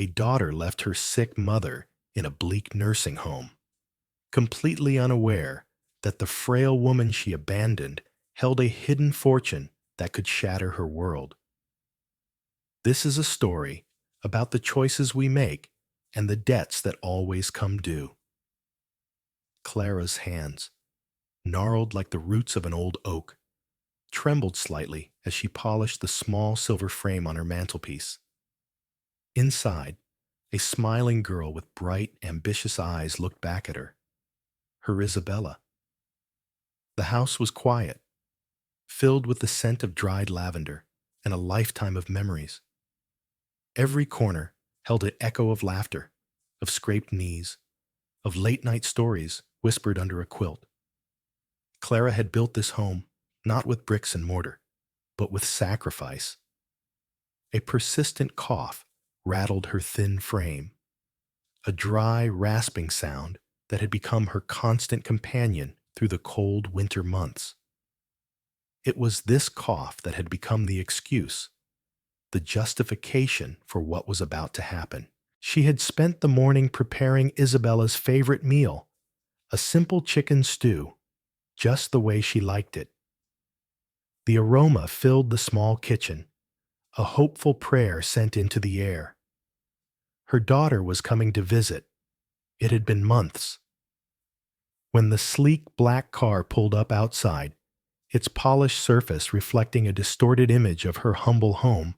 a daughter left her sick mother in a bleak nursing home, completely unaware that the frail woman she abandoned held a hidden fortune that could shatter her world. This is a story about the choices we make and the debts that always come due. Clara's hands, gnarled like the roots of an old oak, trembled slightly as she polished the small silver frame on her mantelpiece. Inside, a smiling girl with bright, ambitious eyes looked back at her. Her Isabella. The house was quiet, filled with the scent of dried lavender and a lifetime of memories. Every corner held an echo of laughter, of scraped knees, of late-night stories whispered under a quilt. Clara had built this home not with bricks and mortar, but with sacrifice. A persistent cough rattled her thin frame, a dry, rasping sound that had become her constant companion through the cold winter months. It was this cough that had become the excuse, the justification for what was about to happen. She had spent the morning preparing Isabella's favorite meal, a simple chicken stew, just the way she liked it. The aroma filled the small kitchen, a hopeful prayer sent into the air. Her daughter was coming to visit. It had been months. When the sleek black car pulled up outside, its polished surface reflecting a distorted image of her humble home,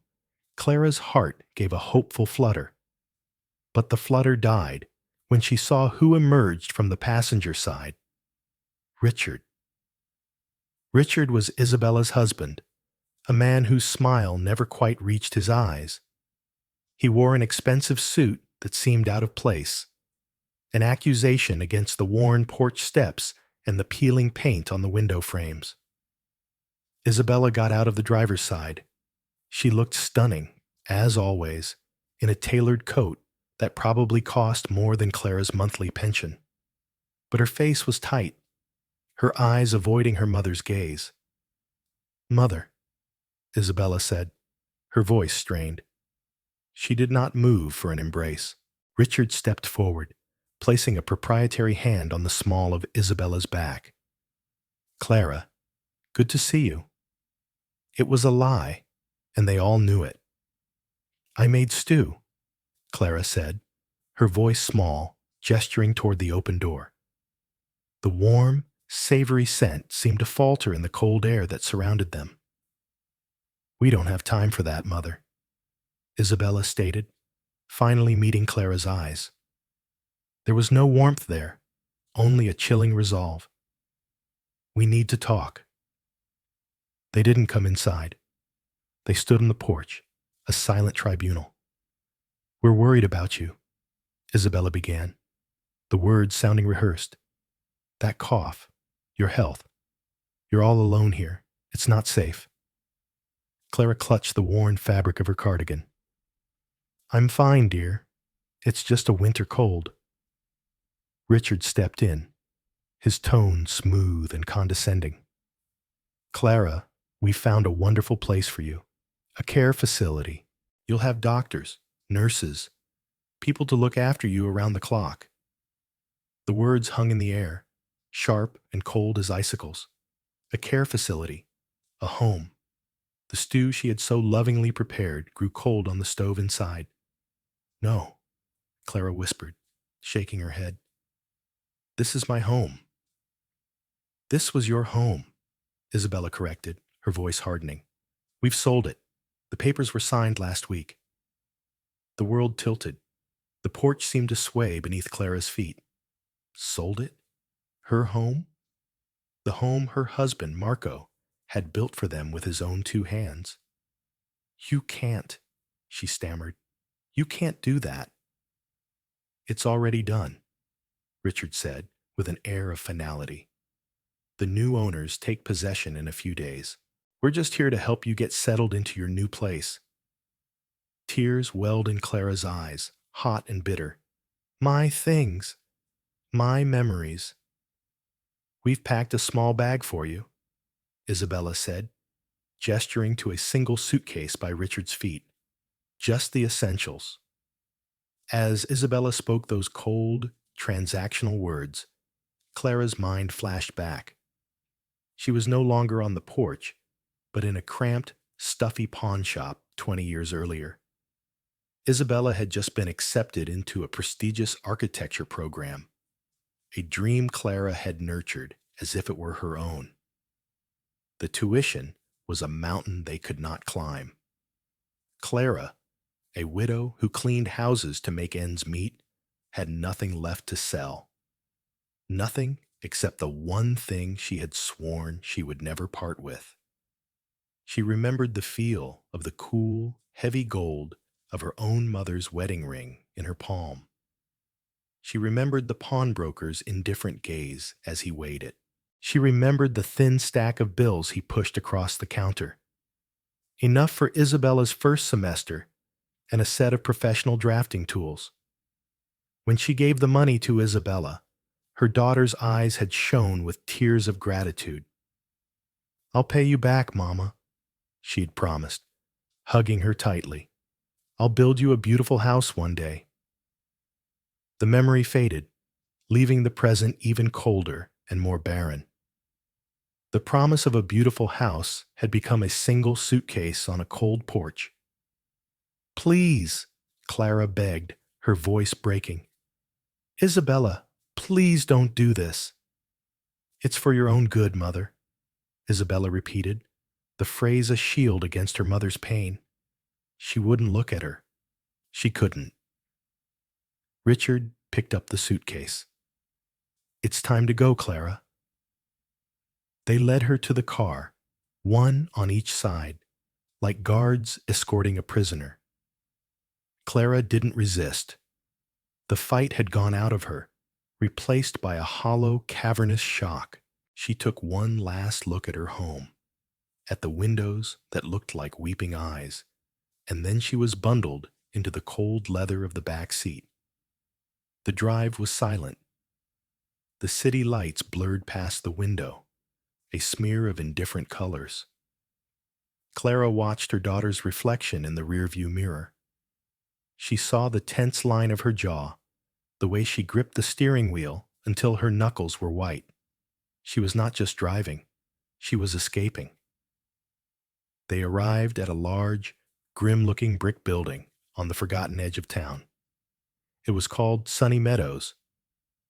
Clara's heart gave a hopeful flutter. But the flutter died when she saw who emerged from the passenger side. Richard. Richard was Isabella's husband, a man whose smile never quite reached his eyes. He wore an expensive suit that seemed out of place, an accusation against the worn porch steps and the peeling paint on the window frames. Isabella got out of the driver's side. She looked stunning, as always, in a tailored coat that probably cost more than Clara's monthly pension. But her face was tight, her eyes avoiding her mother's gaze. "Mother," Isabella said, her voice strained. She did not move for an embrace. Richard stepped forward, placing a proprietary hand on the small of Isabella's back. "Clara, good to see you." It was a lie, and they all knew it. "I made stew," Clara said, her voice small, gesturing toward the open door. The warm, savory scent seemed to falter in the cold air that surrounded them. "We don't have time for that, Mother," Isabella stated, finally meeting Clara's eyes. There was no warmth there, only a chilling resolve. "We need to talk." They didn't come inside. They stood on the porch, a silent tribunal. "We're worried about you," Isabella began, the words sounding rehearsed. "That cough, your health. You're all alone here. It's not safe." Clara clutched the worn fabric of her cardigan. "I'm fine, dear. It's just a winter cold." Richard stepped in, his tone smooth and condescending. "Clara, we found a wonderful place for you, a care facility. You'll have doctors, nurses, people to look after you around the clock." The words hung in the air, sharp and cold as icicles. A care facility, a home. The stew she had so lovingly prepared grew cold on the stove inside. "No," Clara whispered, shaking her head. "This is my home." "This was your home," Isabella corrected, her voice hardening. "We've sold it. The papers were signed last week." The world tilted. The porch seemed to sway beneath Clara's feet. Sold it? Her home? The home her husband, Marco, had built for them with his own two hands. "You can't," she stammered. "You can't do that." "It's already done," Richard said, with an air of finality. "The new owners take possession in a few days. We're just here to help you get settled into your new place." Tears welled in Clara's eyes, hot and bitter. "My things. My memories." "We've packed a small bag for you," Isabella said, gesturing to a single suitcase by Richard's feet. "Just the essentials." As Isabella spoke those cold, transactional words, Clara's mind flashed back. She was no longer on the porch, but in a cramped, stuffy pawn shop 20 years earlier. Isabella had just been accepted into a prestigious architecture program, a dream Clara had nurtured as if it were her own. The tuition was a mountain they could not climb. Clara, a widow who cleaned houses to make ends meet, had nothing left to sell. Nothing except the one thing she had sworn she would never part with. She remembered the feel of the cool, heavy gold of her own mother's wedding ring in her palm. She remembered the pawnbroker's indifferent gaze as he weighed it. She remembered the thin stack of bills he pushed across the counter. Enough for Isabella's first semester and a set of professional drafting tools. When she gave the money to Isabella, her daughter's eyes had shone with tears of gratitude. "I'll pay you back, Mama," she had promised, hugging her tightly. "I'll build you a beautiful house one day." The memory faded, leaving the present even colder and more barren. The promise of a beautiful house had become a single suitcase on a cold porch. "Please," Clara begged, her voice breaking. "Isabella, please don't do this." "It's for your own good, Mother," Isabella repeated, the phrase a shield against her mother's pain. She wouldn't look at her. She couldn't. Richard picked up the suitcase. "It's time to go, Clara." They led her to the car, one on each side, like guards escorting a prisoner. Clara didn't resist. The fight had gone out of her, replaced by a hollow, cavernous shock. She took one last look at her home, at the windows that looked like weeping eyes, and then she was bundled into the cold leather of the back seat. The drive was silent. The city lights blurred past the window, a smear of indifferent colors. Clara watched her daughter's reflection in the rearview mirror. She saw the tense line of her jaw, the way she gripped the steering wheel until her knuckles were white. She was not just driving, she was escaping. They arrived at a large, grim-looking brick building on the forgotten edge of town. It was called Sunny Meadows,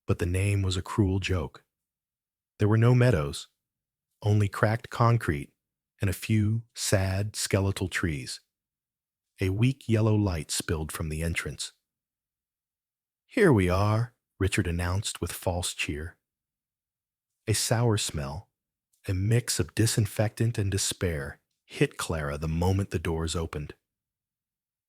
but the name was a cruel joke. There were no meadows, only cracked concrete and a few sad, skeletal trees. A weak yellow light spilled from the entrance. "Here we are," Richard announced with false cheer. A sour smell, a mix of disinfectant and despair, hit Clara the moment the doors opened.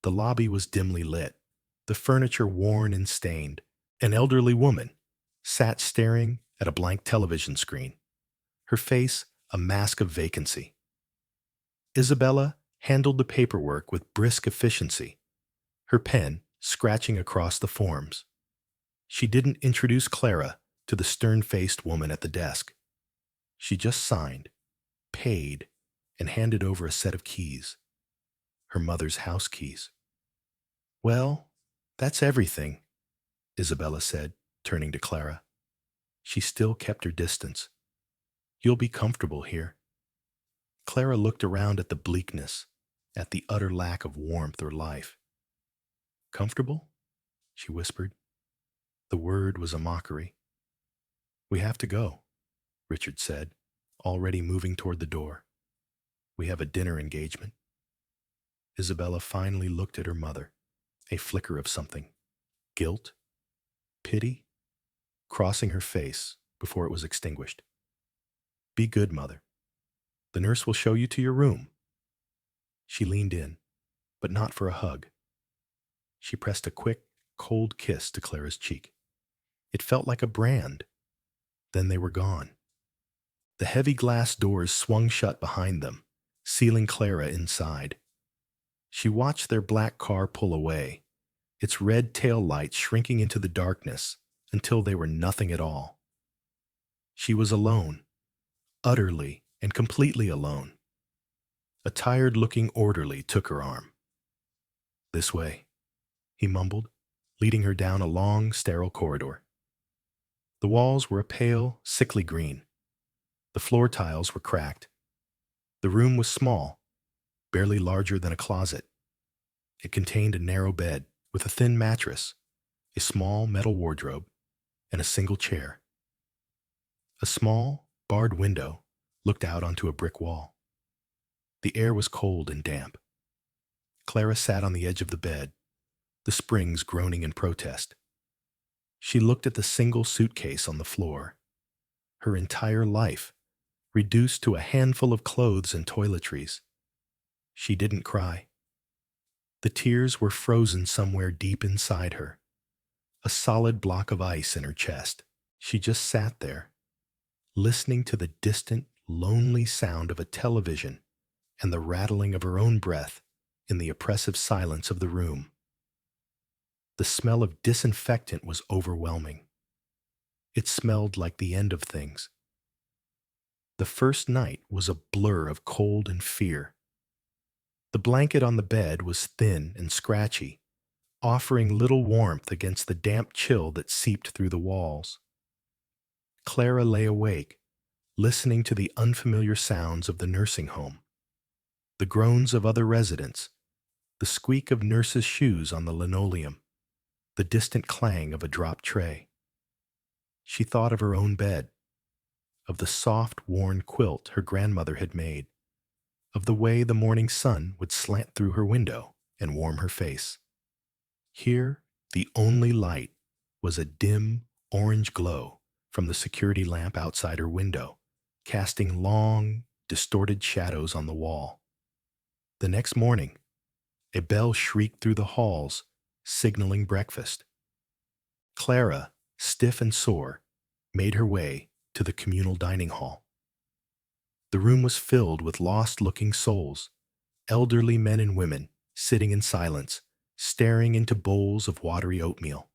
The lobby was dimly lit, the furniture worn and stained. An elderly woman sat staring at a blank television screen, her face a mask of vacancy. Isabella handled the paperwork with brisk efficiency, her pen scratching across the forms. She didn't introduce Clara to the stern-faced woman at the desk. She just signed, paid, and handed over a set of keys, her mother's house keys. "Well, that's everything," Isabella said, turning to Clara. She still kept her distance. "You'll be comfortable here." Clara looked around at the bleakness, at the utter lack of warmth or life. "Comfortable?" she whispered. The word was a mockery. "We have to go," Richard said, already moving toward the door. "We have a dinner engagement." Isabella finally looked at her mother, a flicker of something. Guilt? Pity? Crossing her face before it was extinguished. "Be good, Mother. The nurse will show you to your room." She leaned in, but not for a hug. She pressed a quick, cold kiss to Clara's cheek. It felt like a brand. Then they were gone. The heavy glass doors swung shut behind them, sealing Clara inside. She watched their black car pull away, its red tail lights shrinking into the darkness until they were nothing at all. She was alone, utterly and completely alone. A tired-looking orderly took her arm. "This way," he mumbled, leading her down a long, sterile corridor. The walls were a pale, sickly green. The floor tiles were cracked. The room was small, barely larger than a closet. It contained a narrow bed with a thin mattress, a small metal wardrobe, and a single chair. A small, barred window looked out onto a brick wall. The air was cold and damp. Clara sat on the edge of the bed, the springs groaning in protest. She looked at the single suitcase on the floor. Her entire life, reduced to a handful of clothes and toiletries. She didn't cry. The tears were frozen somewhere deep inside her, a solid block of ice in her chest. She just sat there, listening to the distant, lonely sound of a television and the rattling of her own breath in the oppressive silence of the room. The smell of disinfectant was overwhelming. It smelled like the end of things. The first night was a blur of cold and fear. The blanket on the bed was thin and scratchy, offering little warmth against the damp chill that seeped through the walls. Clara lay awake, listening to the unfamiliar sounds of the nursing home, the groans of other residents, the squeak of nurses' shoes on the linoleum, the distant clang of a dropped tray. She thought of her own bed, of the soft, worn quilt her grandmother had made, of the way the morning sun would slant through her window and warm her face. Here, the only light was a dim, orange glow from the security lamp outside her window, casting long, distorted shadows on the wall. The next morning, a bell shrieked through the halls, signaling breakfast. Clara, stiff and sore, made her way to the communal dining hall. The room was filled with lost-looking souls, elderly men and women sitting in silence, staring into bowls of watery oatmeal.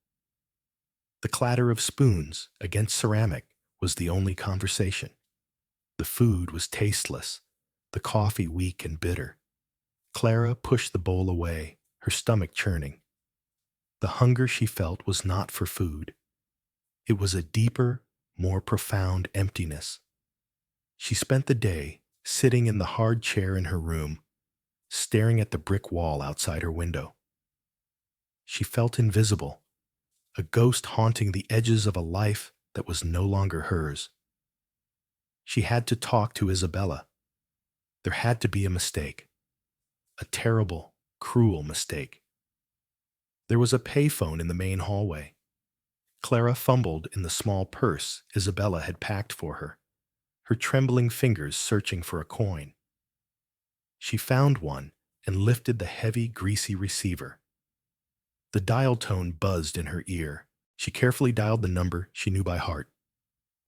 The clatter of spoons against ceramic was the only conversation. The food was tasteless, the coffee weak and bitter. Clara pushed the bowl away, her stomach churning. The hunger she felt was not for food. It was a deeper, more profound emptiness. She spent the day sitting in the hard chair in her room, staring at the brick wall outside her window. She felt invisible, a ghost haunting the edges of a life that was no longer hers. She had to talk to Isabella. There had to be a mistake, a terrible, cruel mistake. There was a payphone in the main hallway. Clara fumbled in the small purse Isabella had packed for her, her trembling fingers searching for a coin. She found one and lifted the heavy, greasy receiver. The dial tone buzzed in her ear. She carefully dialed the number she knew by heart,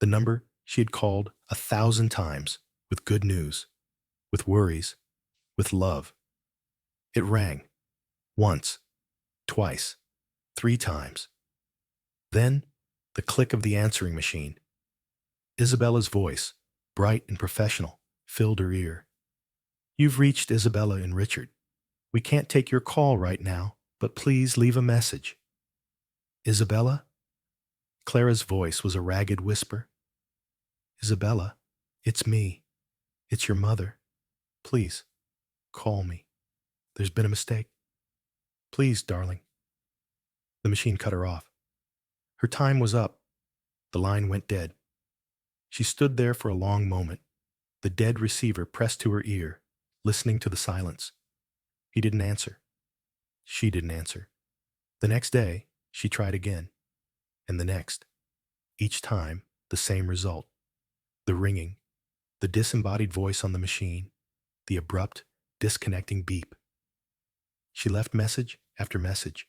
the number she had called 1,000 times, with good news, with worries, with love. It rang. Once, twice, 3 times. Then, the click of the answering machine. Isabella's voice, bright and professional, filled her ear. "You've reached Isabella and Richard. We can't take your call right now, but please leave a message." "Isabella?" Clara's voice was a ragged whisper. "Isabella, it's me. It's your mother. Please, call me. There's been a mistake. Please, darling." The machine cut her off. Her time was up. The line went dead. She stood there for a long moment, the dead receiver pressed to her ear, listening to the silence. He didn't answer. She didn't answer. The next day, she tried again, and the next. Each time, the same result. The ringing, the disembodied voice on the machine, the abrupt, disconnecting beep. She left message after message,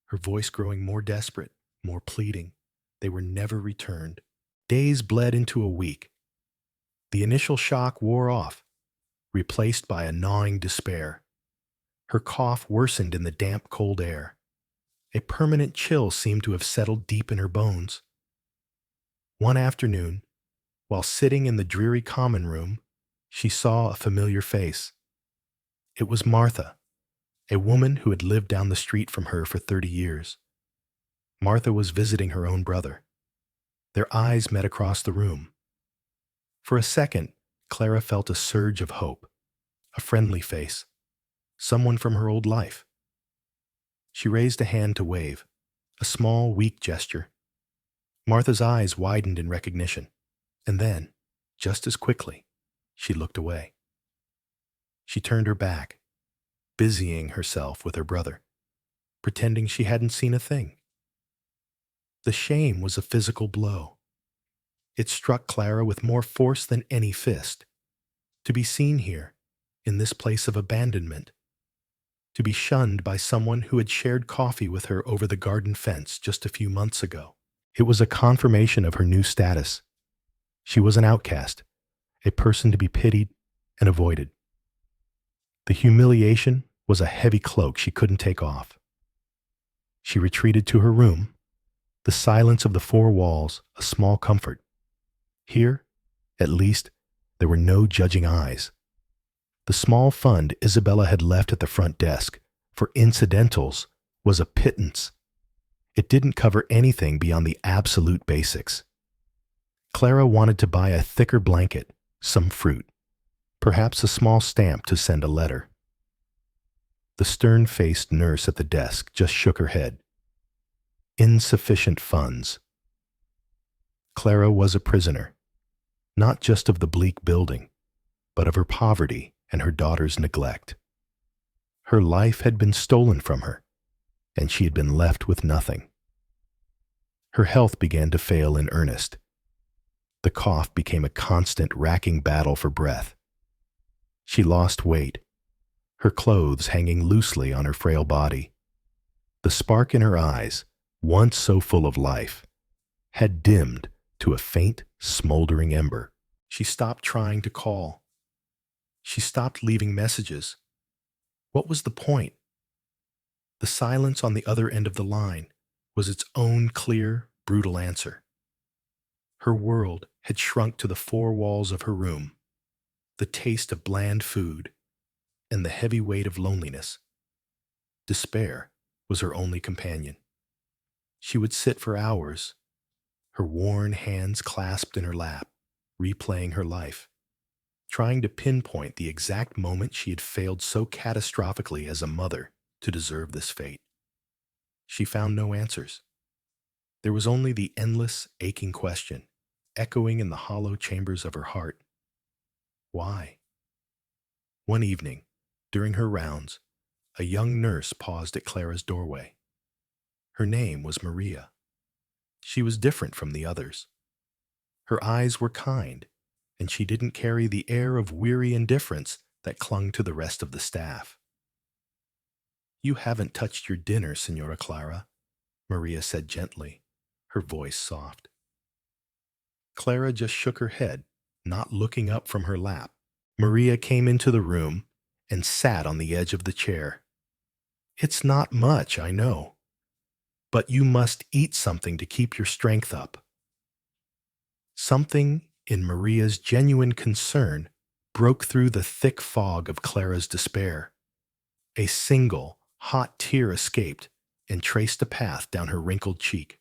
her voice growing more desperate, more pleading. They were never returned. Days bled into a week. The initial shock wore off, replaced by a gnawing despair. Her cough worsened in the damp, cold air. A permanent chill seemed to have settled deep in her bones. One afternoon, while sitting in the dreary common room, she saw a familiar face. It was Martha, a woman who had lived down the street from her for 30 years. Martha was visiting her own brother. Their eyes met across the room. For a second, Clara felt a surge of hope, a friendly face, someone from her old life. She raised a hand to wave, a small, weak gesture. Martha's eyes widened in recognition, and then, just as quickly, she looked away. She turned her back, busying herself with her brother, pretending she hadn't seen a thing. The shame was a physical blow. It struck Clara with more force than any fist. To be seen here, in this place of abandonment, to be shunned by someone who had shared coffee with her over the garden fence just a few months ago. It was a confirmation of her new status. She was an outcast, a person to be pitied and avoided. The humiliation was a heavy cloak she couldn't take off. She retreated to her room, the silence of the four walls a small comfort. Here, at least, there were no judging eyes. The small fund Isabella had left at the front desk for incidentals was a pittance. It didn't cover anything beyond the absolute basics. Clara wanted to buy a thicker blanket, some fruit, perhaps a small stamp to send a letter. The stern-faced nurse at the desk just shook her head. Insufficient funds. Clara was a prisoner, not just of the bleak building, but of her poverty and her daughter's neglect. Her life had been stolen from her, and she had been left with nothing. Her health began to fail in earnest. The cough became a constant, racking battle for breath. She lost weight, her clothes hanging loosely on her frail body. The spark in her eyes, once so full of life, had dimmed to a faint, smoldering ember. She stopped trying to call. She stopped leaving messages. What was the point? The silence on the other end of the line was its own clear, brutal answer. Her world had shrunk to the four walls of her room, the taste of bland food, and the heavy weight of loneliness. Despair was her only companion. She would sit for hours, her worn hands clasped in her lap, replaying her life, trying to pinpoint the exact moment she had failed so catastrophically as a mother to deserve this fate. She found no answers. There was only the endless, aching question, echoing in the hollow chambers of her heart. Why? One evening, during her rounds, a young nurse paused at Clara's doorway. Her name was Maria. She was different from the others. Her eyes were kind, and she didn't carry the air of weary indifference that clung to the rest of the staff. "You haven't touched your dinner, Señora Clara," Maria said gently, her voice soft. Clara just shook her head, not looking up from her lap. Maria came into the room and sat on the edge of the chair. "It's not much, I know, but you must eat something to keep your strength up." Something in Maria's genuine concern broke through the thick fog of Clara's despair. A single, hot tear escaped and traced a path down her wrinkled cheek.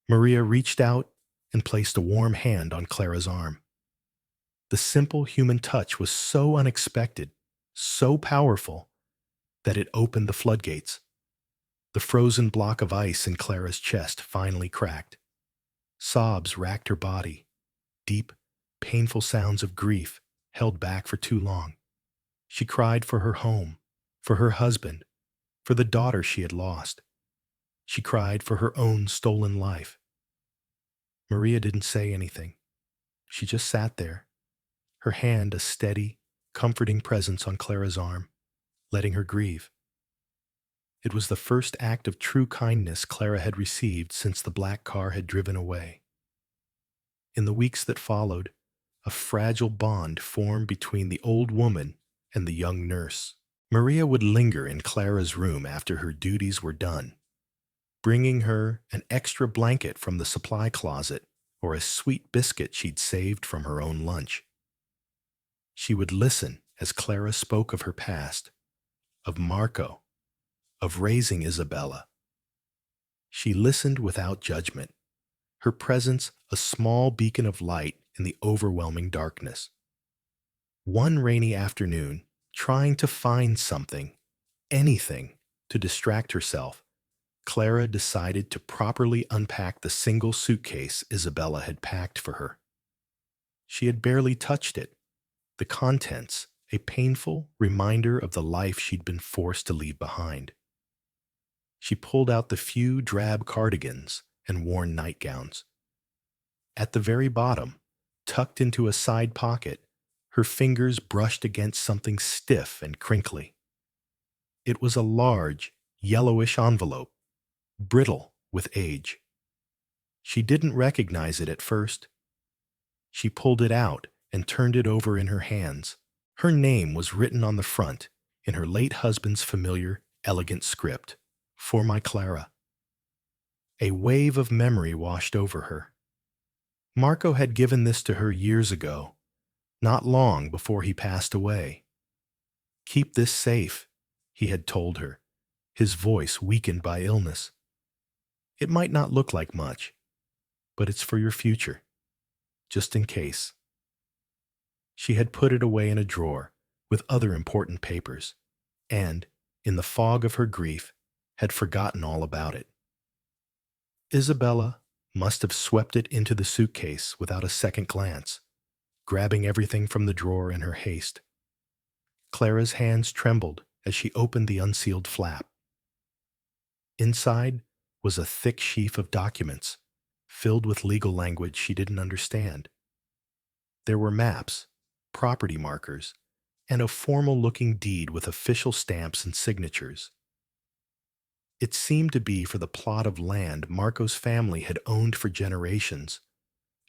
Maria reached out and placed a warm hand on Clara's arm. The simple human touch was so unexpected, so powerful, that it opened the floodgates. The frozen block of ice in Clara's chest finally cracked. Sobs racked her body, deep, painful sounds of grief held back for too long. She cried for her home, for her husband, for the daughter she had lost. She cried for her own stolen life. Maria didn't say anything. She just sat there, her hand a steady, comforting presence on Clara's arm, letting her grieve. It was the first act of true kindness Clara had received since the black car had driven away. In the weeks that followed, a fragile bond formed between the old woman and the young nurse. Maria would linger in Clara's room after her duties were done, bringing her an extra blanket from the supply closet or a sweet biscuit she'd saved from her own lunch. She would listen as Clara spoke of her past, of Marco, of raising Isabella. She listened without judgment, her presence a small beacon of light in the overwhelming darkness. One rainy afternoon, trying to find something, anything, to distract herself, Clara decided to properly unpack the single suitcase Isabella had packed for her. She had barely touched it, the contents a painful reminder of the life she'd been forced to leave behind. She pulled out the few drab cardigans and worn nightgowns. At the very bottom, tucked into a side pocket, her fingers brushed against something stiff and crinkly. It was a large, yellowish envelope, brittle with age. She didn't recognize it at first. She pulled it out and turned it over in her hands. Her name was written on the front in her late husband's familiar, elegant script, "For my Clara." A wave of memory washed over her. Marco had given this to her years ago, not long before he passed away. "Keep this safe," he had told her, his voice weakened by illness. "It might not look like much, but it's for your future, just in case." She had put it away in a drawer with other important papers, and, in the fog of her grief, had forgotten all about it. Isabella must have swept it into the suitcase without a second glance, grabbing everything from the drawer in her haste. Clara's hands trembled as she opened the unsealed flap. Inside was a thick sheaf of documents, filled with legal language she didn't understand. There were maps, property markers, and a formal-looking deed with official stamps and signatures. It seemed to be for the plot of land Marco's family had owned for generations,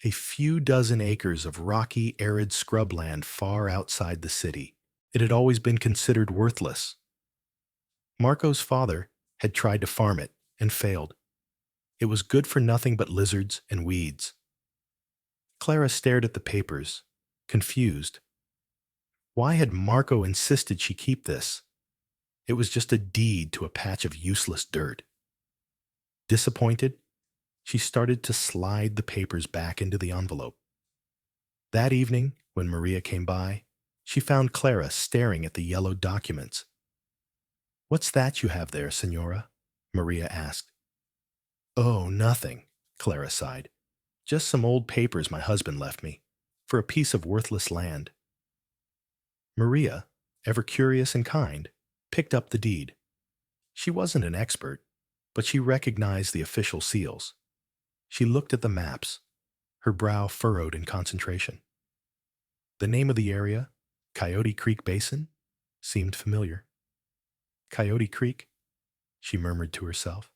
a few dozen acres of rocky, arid scrubland far outside the city. It had always been considered worthless. Marco's father had tried to farm it and failed. It was good for nothing but lizards and weeds. Clara stared at the papers, confused. Why had Marco insisted she keep this? It was just a deed to a patch of useless dirt. Disappointed, she started to slide the papers back into the envelope. That evening, when Maria came by, she found Clara staring at the yellowed documents. "What's that you have there, Senora?" Maria asked. "Oh, nothing," Clara sighed. "Just some old papers my husband left me, for a piece of worthless land." Maria, ever curious and kind, picked up the deed. She wasn't an expert, but she recognized the official seals. She looked at the maps, her brow furrowed in concentration. The name of the area, Coyote Creek Basin, seemed familiar. "Coyote Creek," she murmured to herself.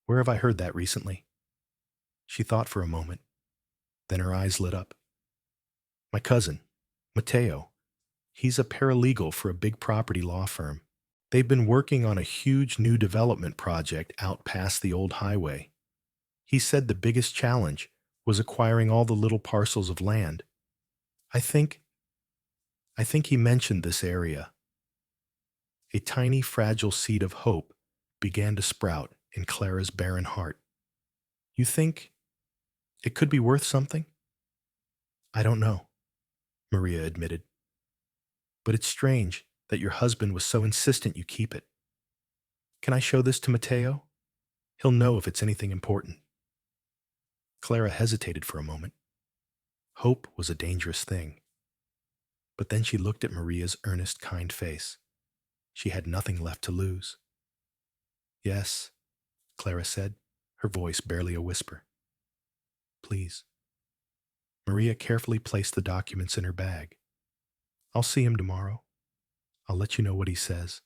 "Where have I heard that recently?" She thought for a moment, then her eyes lit up. "My cousin, Matteo. He's a paralegal for a big property law firm. They've been working on a huge new development project out past the old highway. He said the biggest challenge was acquiring all the little parcels of land. I think he mentioned this area." A tiny, fragile seed of hope began to sprout in Clara's barren heart. "You think it could be worth something?" "I don't know," Maria admitted. "But it's strange that your husband was so insistent you keep it. Can I show this to Matteo? He'll know if it's anything important." Clara hesitated for a moment. Hope was a dangerous thing. But then she looked at Maria's earnest, kind face. She had nothing left to lose. "Yes," Clara said, her voice barely a whisper. "Please." Maria carefully placed the documents in her bag. "I'll see him tomorrow. I'll let you know what he says."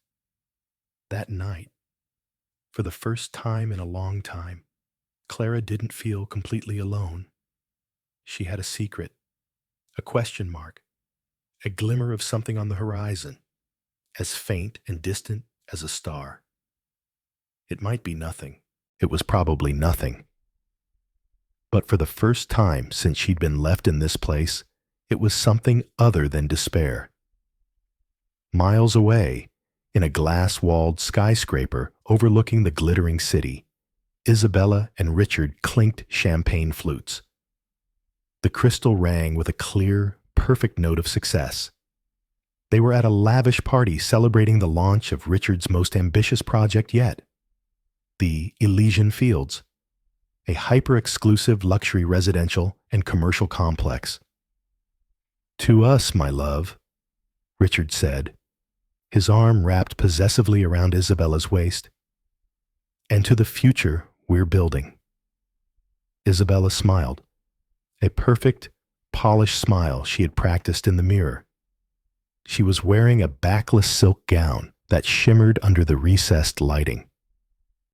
That night, for the first time in a long time, Clara didn't feel completely alone. She had a secret, a question mark, a glimmer of something on the horizon, as faint and distant as a star. It might be nothing. It was probably nothing. But for the first time since she'd been left in this place, it was something other than despair. Miles away, in a glass-walled skyscraper overlooking the glittering city, Isabella and Richard clinked champagne flutes. The crystal rang with a clear, perfect note of success. They were at a lavish party celebrating the launch of Richard's most ambitious project yet, the Elysian Fields, a hyper-exclusive luxury residential and commercial complex. "To us, my love," Richard said, his arm wrapped possessively around Isabella's waist. "And to the future we're building." Isabella smiled, a perfect, polished smile she had practiced in the mirror. She was wearing a backless silk gown that shimmered under the recessed lighting.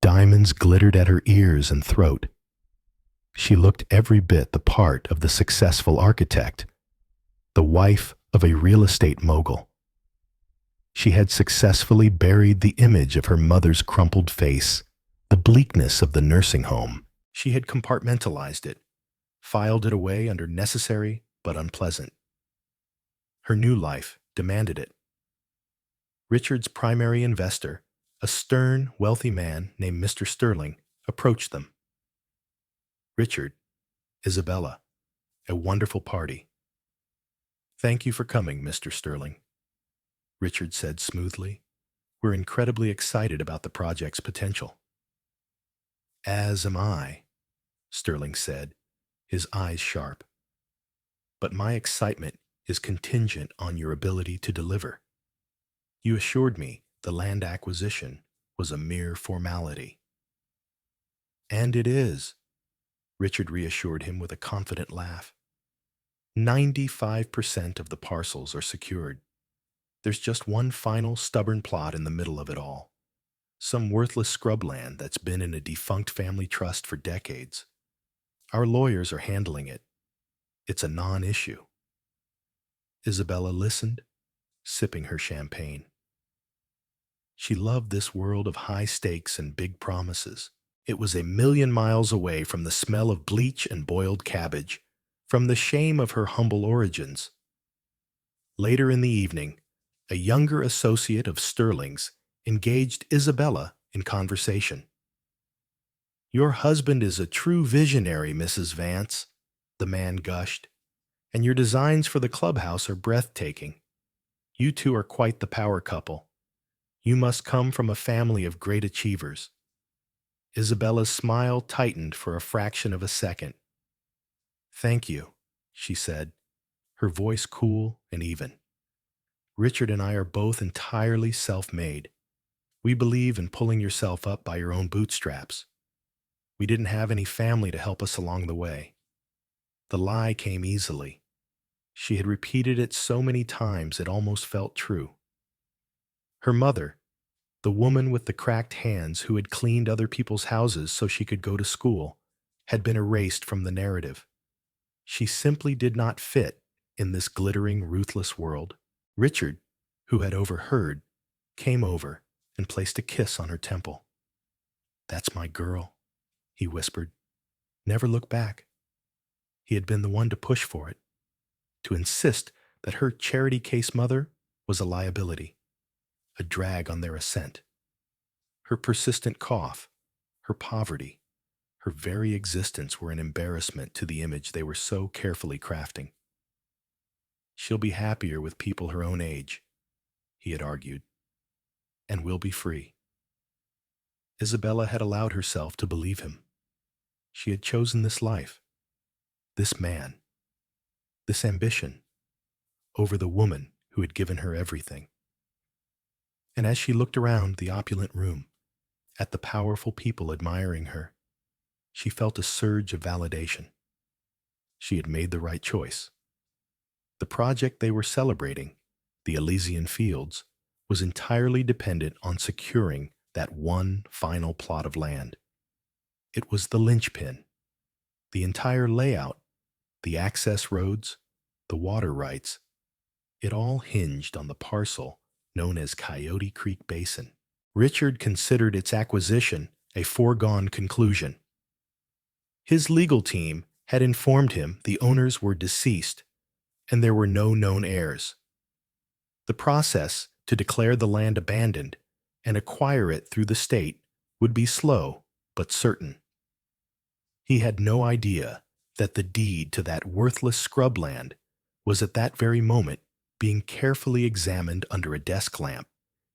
Diamonds glittered at her ears and throat. She looked every bit the part of the successful architect, the wife of a real estate mogul. She had successfully buried the image of her mother's crumpled face, the bleakness of the nursing home. She had compartmentalized it, filed it away under necessary but unpleasant. Her new life demanded it. Richard's primary investor, a stern, wealthy man named Mr. Sterling, approached them. "Richard, Isabella, a wonderful party." "Thank you for coming, Mr. Sterling," Richard said smoothly. "We're incredibly excited about the project's potential." "As am I," Sterling said, his eyes sharp. "But my excitement is contingent on your ability to deliver. You assured me the land acquisition was a mere formality." "And it is," Richard reassured him with a confident laugh. 95% of the parcels are secured. There's just one final stubborn plot in the middle of it all. Some worthless scrubland that's been in a defunct family trust for decades. Our lawyers are handling it. It's a non-issue." Isabella listened, sipping her champagne. She loved this world of high stakes and big promises. It was a million miles away from the smell of bleach and boiled cabbage, from the shame of her humble origins. Later in the evening, a younger associate of Sterling's engaged Isabella in conversation. "Your husband is a true visionary, Mrs. Vance," the man gushed, "and your designs for the clubhouse are breathtaking. You two are quite the power couple. You must come from a family of great achievers." Isabella's smile tightened for a fraction of a second. "Thank you," she said, her voice cool and even. "Richard and I are both entirely self-made. We believe in pulling yourself up by your own bootstraps. We didn't have any family to help us along the way." The lie came easily. She had repeated it so many times it almost felt true. Her mother, the woman with the cracked hands who had cleaned other people's houses so she could go to school, had been erased from the narrative. She simply did not fit in this glittering, ruthless world. Richard, who had overheard, came over and placed a kiss on her temple. "That's my girl," he whispered. "Never look back." He had been the one to push for it, to insist that her charity case mother was a liability, a drag on their ascent. Her persistent cough, her poverty, her very existence were an embarrassment to the image they were so carefully crafting. "She'll be happier with people her own age," he had argued, "and we'll be free." Isabella had allowed herself to believe him. She had chosen this life, this man, this ambition, over the woman who had given her everything. And as she looked around the opulent room, at the powerful people admiring her, she felt a surge of validation. She had made the right choice. The project they were celebrating, the Elysian Fields, was entirely dependent on securing that one final plot of land. It was the linchpin. The entire layout, the access roads, the water rights, it all hinged on the parcel known as Coyote Creek Basin. Richard considered its acquisition a foregone conclusion. His legal team had informed him the owners were deceased and there were no known heirs. The process to declare the land abandoned and acquire it through the state would be slow but certain. He had no idea that the deed to that worthless scrubland was at that very moment being carefully examined under a desk lamp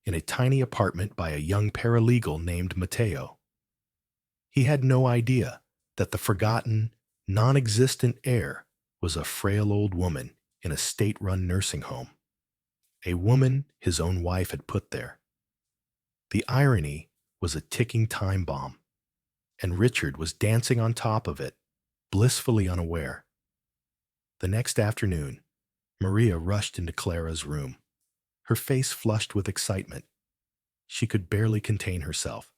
in a tiny apartment by a young paralegal named Matteo. He had no idea that the forgotten, non-existent heir was a frail old woman in a state-run nursing home, a woman his own wife had put there. The irony was a ticking time bomb, and Richard was dancing on top of it, blissfully unaware. The next afternoon, Maria rushed into Clara's room, her face flushed with excitement. She could barely contain herself.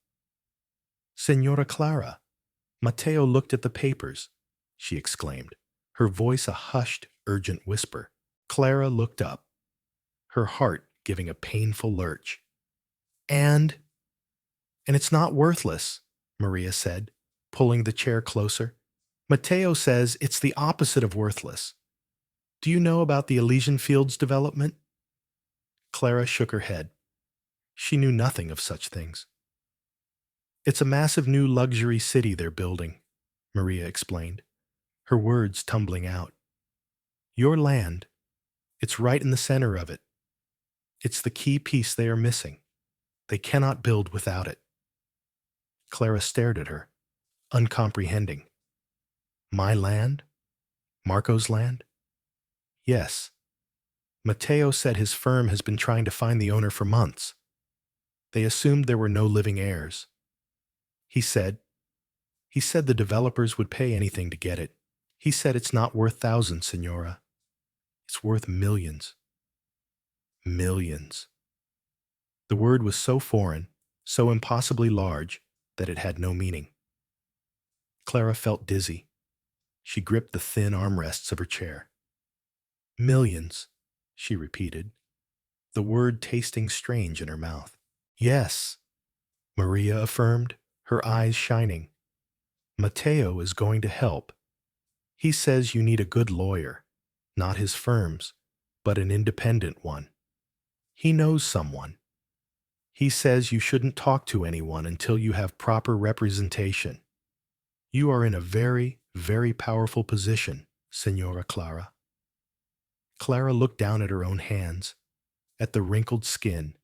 "Senora Clara, Matteo looked at the papers," she exclaimed, her voice a hushed, urgent whisper. Clara looked up, her heart giving a painful lurch. And it's not worthless," Maria said, pulling the chair closer. "Matteo says it's the opposite of worthless. Do you know about the Elysian Fields development?" Clara shook her head. She knew nothing of such things. "It's a massive new luxury city they're building," Maria explained, her words tumbling out. "Your land, it's right in the center of it. It's the key piece they are missing. They cannot build without it." Clara stared at her, uncomprehending. "My land? Marco's land?" "Yes. Matteo said his firm has been trying to find the owner for months. They assumed there were no living heirs. He said the developers would pay anything to get it. He said it's not worth thousands, Senora. It's worth millions." Millions. The word was so foreign, so impossibly large, that it had no meaning. Clara felt dizzy. She gripped the thin armrests of her chair. "Millions," she repeated, the word tasting strange in her mouth. "Yes," Maria affirmed, her eyes shining. "Matteo is going to help. He says you need a good lawyer, not his firm's, but an independent one. He knows someone. He says you shouldn't talk to anyone until you have proper representation. You are in a very, very powerful position, Senora Clara." Clara looked down at her own hands, at the wrinkled skin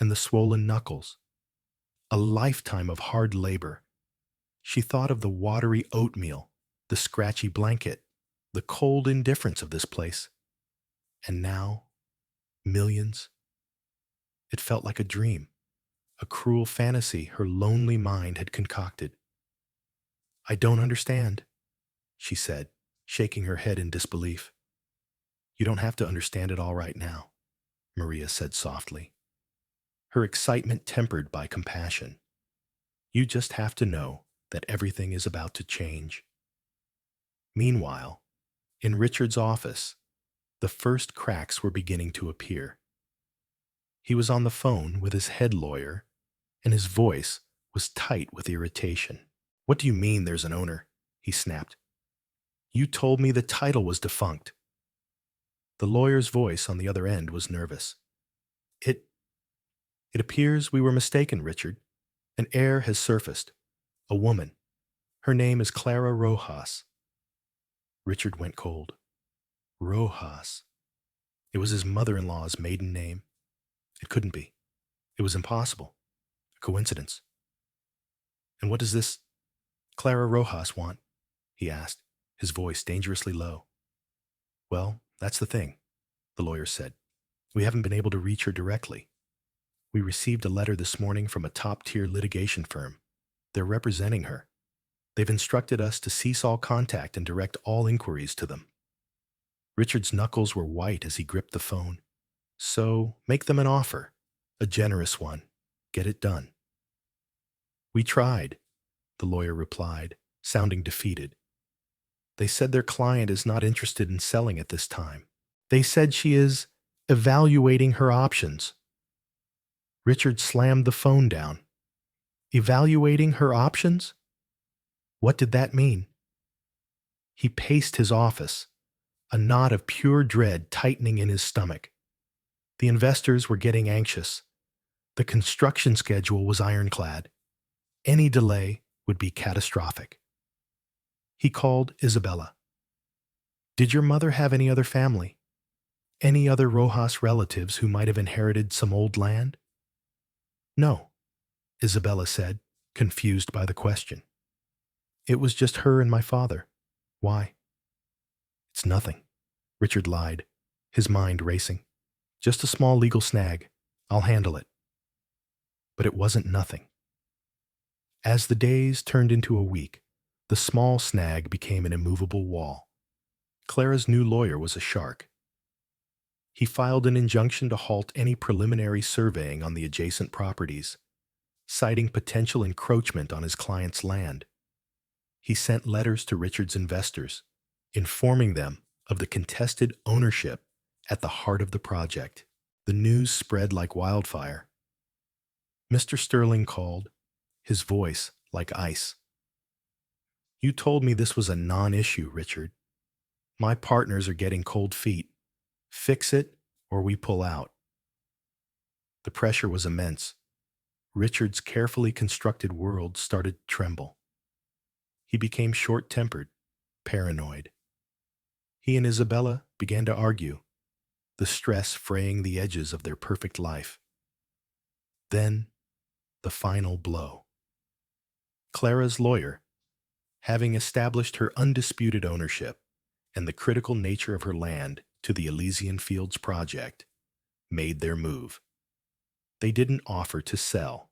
and the swollen knuckles. A lifetime of hard labor. She thought of the watery oatmeal, the scratchy blanket, the cold indifference of this place. And now, millions. It felt like a dream, a cruel fantasy her lonely mind had concocted. "I don't understand," she said, shaking her head in disbelief. "You don't have to understand it all right now," Maria said softly, her excitement tempered by compassion. "You just have to know that everything is about to change." Meanwhile, in Richard's office, the first cracks were beginning to appear. He was on the phone with his head lawyer, and his voice was tight with irritation. "What do you mean there's an owner?" he snapped. "You told me the title was defunct." The lawyer's voice on the other end was nervous. It appears we were mistaken, Richard. An heir has surfaced. A woman. Her name is Clara Rojas." Richard went cold. Rojas. It was his mother-in-law's maiden name. It couldn't be. It was impossible. A coincidence. "And what does this Clara Rojas want?" he asked, his voice dangerously low. "Well, that's the thing," the lawyer said. "We haven't been able to reach her directly. We received a letter this morning from a top-tier litigation firm. They're representing her. They've instructed us to cease all contact and direct all inquiries to them." Richard's knuckles were white as he gripped the phone. "So, make them an offer. A generous one. Get it done." "We tried," the lawyer replied, sounding defeated. "They said their client is not interested in selling at this time. They said she is evaluating her options." Richard slammed the phone down. Evaluating her options? What did that mean? He paced his office, a knot of pure dread tightening in his stomach. The investors were getting anxious. The construction schedule was ironclad. Any delay would be catastrophic. He called Isabella. Did your mother have any other family? Any other Rojas relatives who might have inherited some old land? No, Isabella said, confused by the question. It was just her and my father. Why? It's nothing, Richard lied, his mind racing. Just a small legal snag. I'll handle it. But it wasn't nothing. As the days turned into a week, the small snag became an immovable wall. Clara's new lawyer was a shark. He filed an injunction to halt any preliminary surveying on the adjacent properties, citing potential encroachment on his client's land. He sent letters to Richard's investors, informing them of the contested ownership at the heart of the project. The news spread like wildfire. Mr. Sterling called, his voice like ice. You told me this was a non-issue, Richard. My partners are getting cold feet. Fix it or we pull out. The pressure was immense. Richard's carefully constructed world started to tremble. He became short-tempered, paranoid. He and Isabella began to argue, the stress fraying the edges of their perfect life. Then, the final blow. Clara's lawyer, having established her undisputed ownership and the critical nature of her land to the Elysian Fields project, made their move. They didn't offer to sell.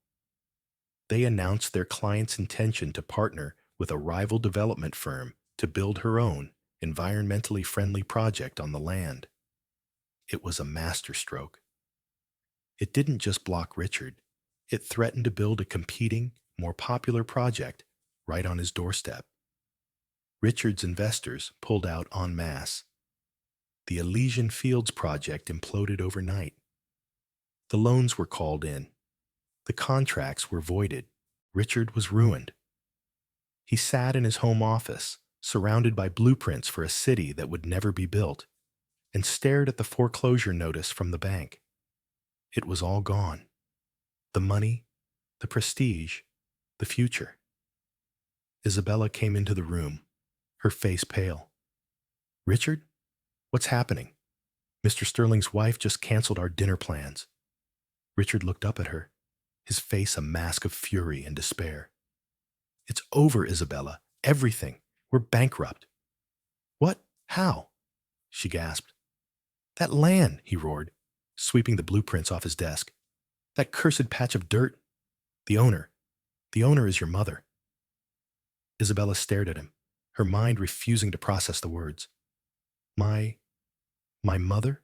They announced their client's intention to partner with a rival development firm to build her own environmentally friendly project on the land. It was a masterstroke. It didn't just block Richard, it threatened to build a competing, more popular project right on his doorstep. Richard's investors pulled out en masse. The Elysian Fields project imploded overnight. The loans were called in. The contracts were voided. Richard was ruined. He sat in his home office, surrounded by blueprints for a city that would never be built, and stared at the foreclosure notice from the bank. It was all gone. The money, the prestige, the future. Isabella came into the room, her face pale. Richard? What's happening? Mr. Sterling's wife just canceled our dinner plans. Richard looked up at her, his face a mask of fury and despair. It's over, Isabella. Everything. We're bankrupt. What? How? She gasped. That land, he roared, sweeping the blueprints off his desk. That cursed patch of dirt. The owner. The owner is your mother. Isabella stared at him, her mind refusing to process the words. My mother?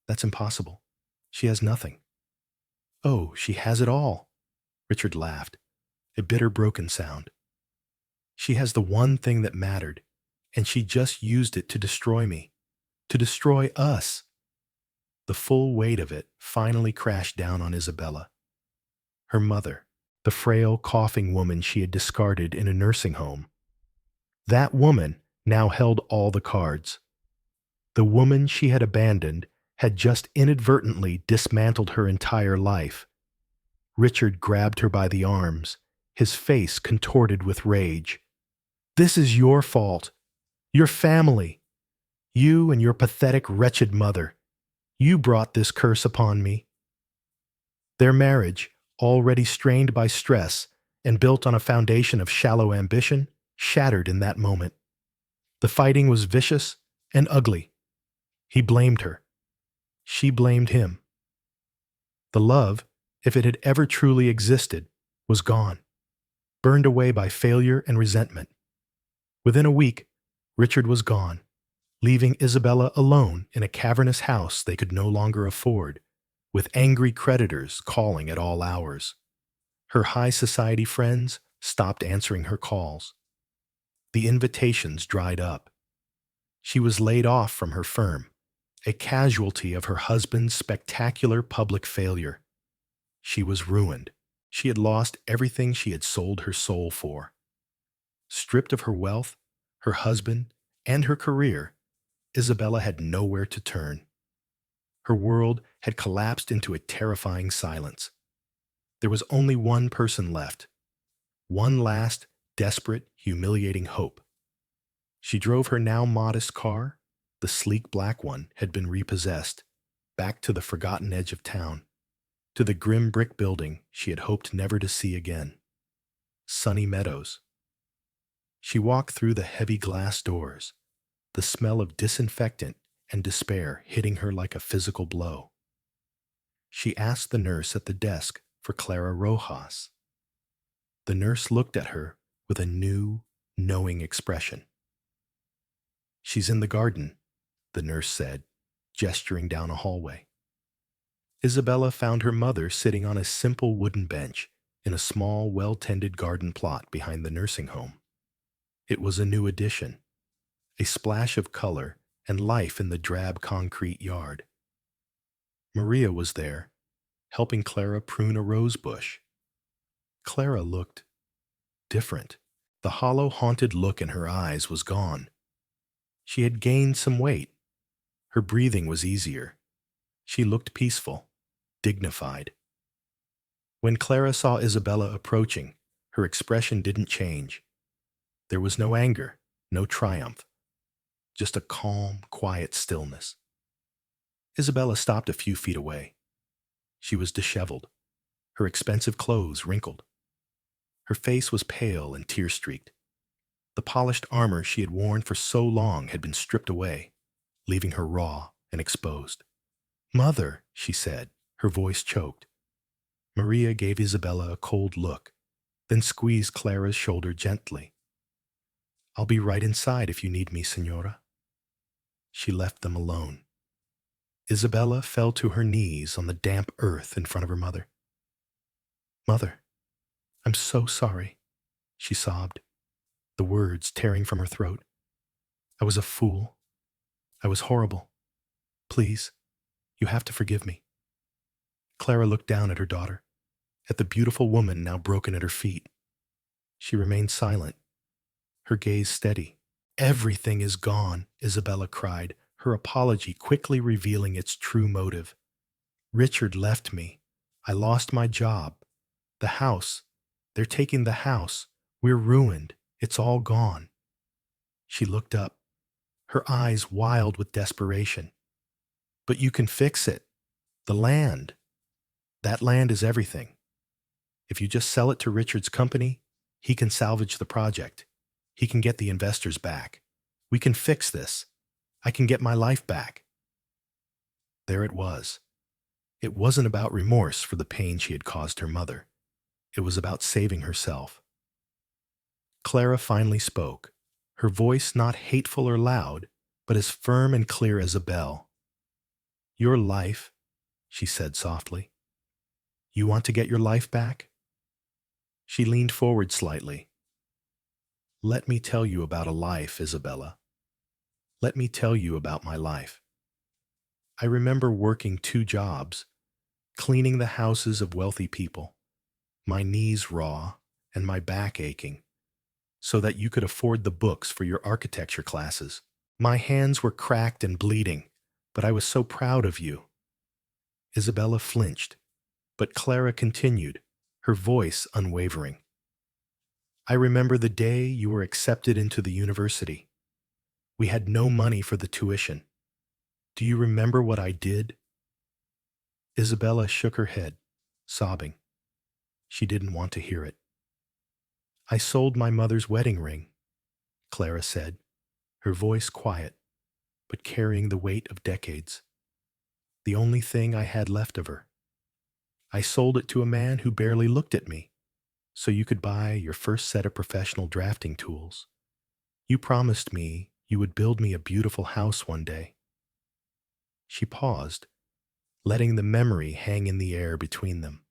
That's impossible. She has nothing. Oh, she has it all. Richard laughed, a bitter, broken sound. She has the one thing that mattered, and she just used it to destroy me, to destroy us. The full weight of it finally crashed down on Isabella. Her mother, the frail, coughing woman she had discarded in a nursing home. That woman now held all the cards. The woman she had abandoned had just inadvertently dismantled her entire life. Richard grabbed her by the arms, his face contorted with rage. This is your fault. Your family. You and your pathetic, wretched mother. You brought this curse upon me. Their marriage, already strained by stress and built on a foundation of shallow ambition, shattered in that moment. The fighting was vicious and ugly. He blamed her. She blamed him. The love, if it had ever truly existed, was gone, burned away by failure and resentment. Within a week, Richard was gone, leaving Isabella alone in a cavernous house they could no longer afford, with angry creditors calling at all hours. Her high society friends stopped answering her calls. The invitations dried up. She was laid off from her firm, a casualty of her husband's spectacular public failure. She was ruined. She had lost everything she had sold her soul for. Stripped of her wealth, her husband, and her career, Isabella had nowhere to turn. Her world had collapsed into a terrifying silence. There was only one person left, one last, desperate, humiliating hope. She drove her now modest car, the sleek black one had been repossessed, back to the forgotten edge of town, to the grim brick building she had hoped never to see again. Sunny Meadows. She walked through the heavy glass doors, the smell of disinfectant and despair hitting her like a physical blow. She asked the nurse at the desk for Clara Rojas. The nurse looked at her with a new, knowing expression. "She's in the garden," the nurse said, gesturing down a hallway. Isabella found her mother sitting on a simple wooden bench in a small, well-tended garden plot behind the nursing home. It was a new addition, a splash of color and life in the drab concrete yard. Maria was there, helping Clara prune a rose bush. Clara looked different. The hollow, haunted look in her eyes was gone. She had gained some weight. Her breathing was easier. She looked peaceful, dignified. When Clara saw Isabella approaching, her expression didn't change. There was no anger, no triumph, just a calm, quiet stillness. Isabella stopped a few feet away. She was disheveled, her expensive clothes wrinkled. Her face was pale and tear-streaked. The polished armor she had worn for so long had been stripped away, leaving her raw and exposed. "Mother," she said, her voice choked. Maria gave Isabella a cold look, then squeezed Clara's shoulder gently. "I'll be right inside if you need me, Señora." She left them alone. Isabella fell to her knees on the damp earth in front of her mother. "Mother, I'm so sorry," she sobbed, the words tearing from her throat. "I was a fool. I was horrible. Please, you have to forgive me." Clara looked down at her daughter, at the beautiful woman now broken at her feet. She remained silent, her gaze steady. "Everything is gone," Isabella cried, her apology quickly revealing its true motive. "Richard left me. I lost my job. The house. They're taking the house. We're ruined. It's all gone." She looked up, her eyes wild with desperation. "But you can fix it. The land. That land is everything. If you just sell it to Richard's company, he can salvage the project. He can get the investors back. We can fix this. I can get my life back." There it was. It wasn't about remorse for the pain she had caused her mother. It was about saving herself. Clara finally spoke, her voice not hateful or loud, but as firm and clear as a bell. "Your life," she said softly. "You want to get your life back?" She leaned forward slightly. "Let me tell you about a life, Isabella. Let me tell you about my life. I remember working 2 jobs, cleaning the houses of wealthy people, my knees raw and my back aching, so that you could afford the books for your architecture classes. My hands were cracked and bleeding, but I was so proud of you." Isabella flinched, but Clara continued, her voice unwavering. "I remember the day you were accepted into the university. We had no money for the tuition. Do you remember what I did?" Isabella shook her head, sobbing. She didn't want to hear it. "I sold my mother's wedding ring," Clara said, her voice quiet, but carrying the weight of decades. "The only thing I had left of her. I sold it to a man who barely looked at me, so you could buy your first set of professional drafting tools. You promised me you would build me a beautiful house one day." She paused, letting the memory hang in the air between them.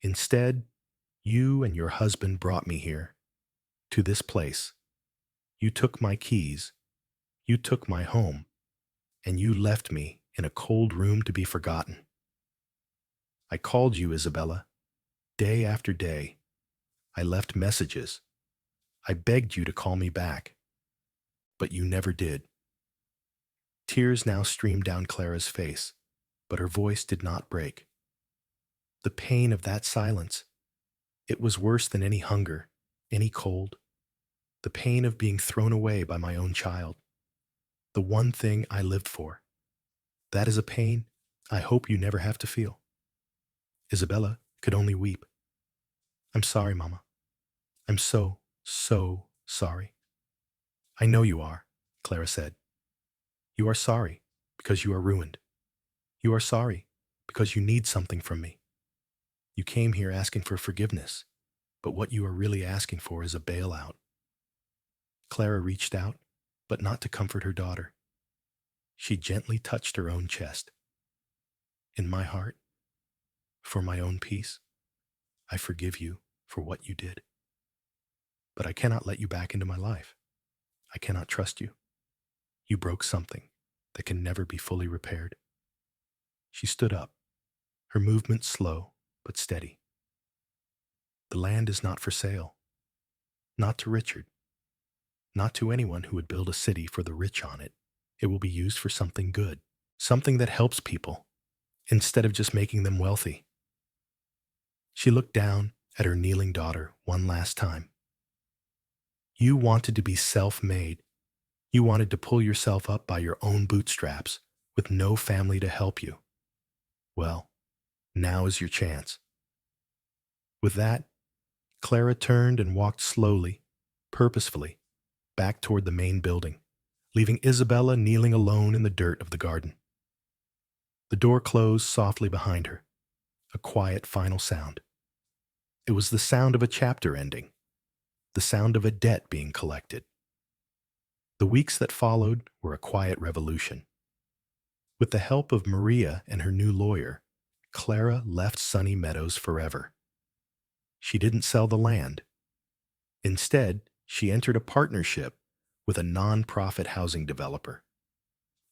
"Instead, you and your husband brought me here, to this place. You took my keys, you took my home, and you left me in a cold room to be forgotten. I called you, Isabella, day after day. I left messages. I begged you to call me back, but you never did." Tears now streamed down Clara's face, but her voice did not break. The pain of that silence, it was worse than any hunger, any cold. The pain of being thrown away by my own child. The one thing I lived for. That is a pain I hope you never have to feel. Isabella could only weep. I'm sorry, Mama. I'm so, so sorry. I know you are, Clara said. You are sorry because you are ruined. You are sorry because you need something from me. You came here asking for forgiveness, but what you are really asking for is a bailout. Clara reached out, but not to comfort her daughter. She gently touched her own chest. In my heart, for my own peace, I forgive you for what you did. But I cannot let you back into my life. I cannot trust you. You broke something that can never be fully repaired. She stood up, her movement slow but steady. The land is not for sale. Not to Richard. Not to anyone who would build a city for the rich on it. It will be used for something good, something that helps people, instead of just making them wealthy. She looked down at her kneeling daughter one last time. You wanted to be self-made. You wanted to pull yourself up by your own bootstraps with no family to help you. Well, now is your chance. With that, Clara turned and walked slowly, purposefully, back toward the main building, leaving Isabella kneeling alone in the dirt of the garden. The door closed softly behind her, a quiet final sound. It was the sound of a chapter ending, the sound of a debt being collected. The weeks that followed were a quiet revolution. With the help of Maria and her new lawyer, Clara left Sunny Meadows forever. She didn't sell the land. Instead, she entered a partnership with a non-profit housing developer.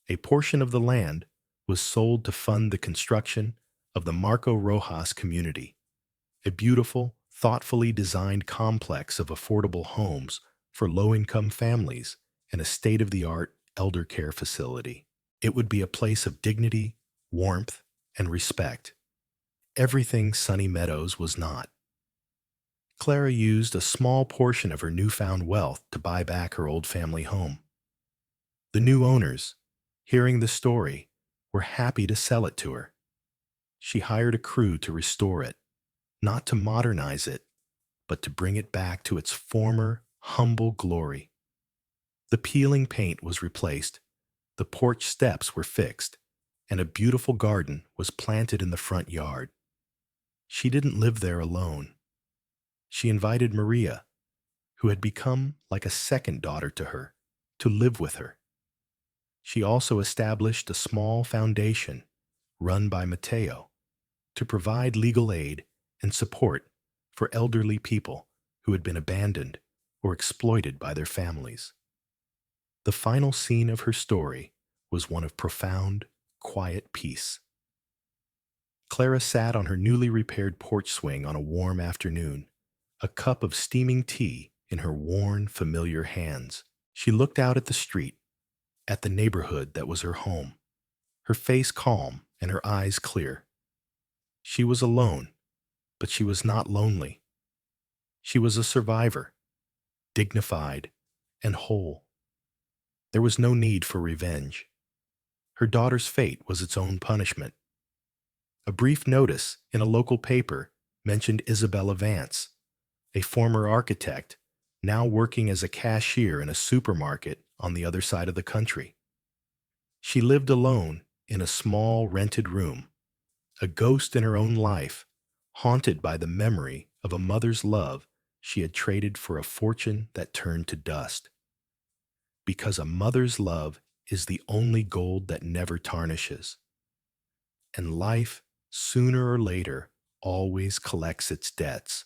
A portion of the land was sold to fund the construction of the Marco Rojas community, a beautiful, thoughtfully designed complex of affordable homes for low-income families and a state-of-the-art elder care facility. It would be a place of dignity, warmth, and respect. Everything Sunny Meadows was not. Clara used a small portion of her newfound wealth to buy back her old family home. The new owners, hearing the story, were happy to sell it to her. She hired a crew to restore it, not to modernize it, but to bring it back to its former, humble glory. The peeling paint was replaced, the porch steps were fixed, and a beautiful garden was planted in the front yard. She didn't live there alone. She invited Maria, who had become like a second daughter to her, to live with her. She also established a small foundation, run by Mateo, to provide legal aid and support for elderly people who had been abandoned or exploited by their families. The final scene of her story was one of profound, quiet peace. Clara sat on her newly repaired porch swing on a warm afternoon, a cup of steaming tea in her worn, familiar hands. She looked out at the street, at the neighborhood that was her home, her face calm and her eyes clear. She was alone, but she was not lonely. She was a survivor, dignified and whole. There was no need for revenge. Her daughter's fate was its own punishment. A brief notice in a local paper mentioned Isabella Vance, a former architect, now working as a cashier in a supermarket on the other side of the country. She lived alone in a small rented room, a ghost in her own life, haunted by the memory of a mother's love she had traded for a fortune that turned to dust. Because a mother's love is the only gold that never tarnishes. And life, sooner or later, always collects its debts.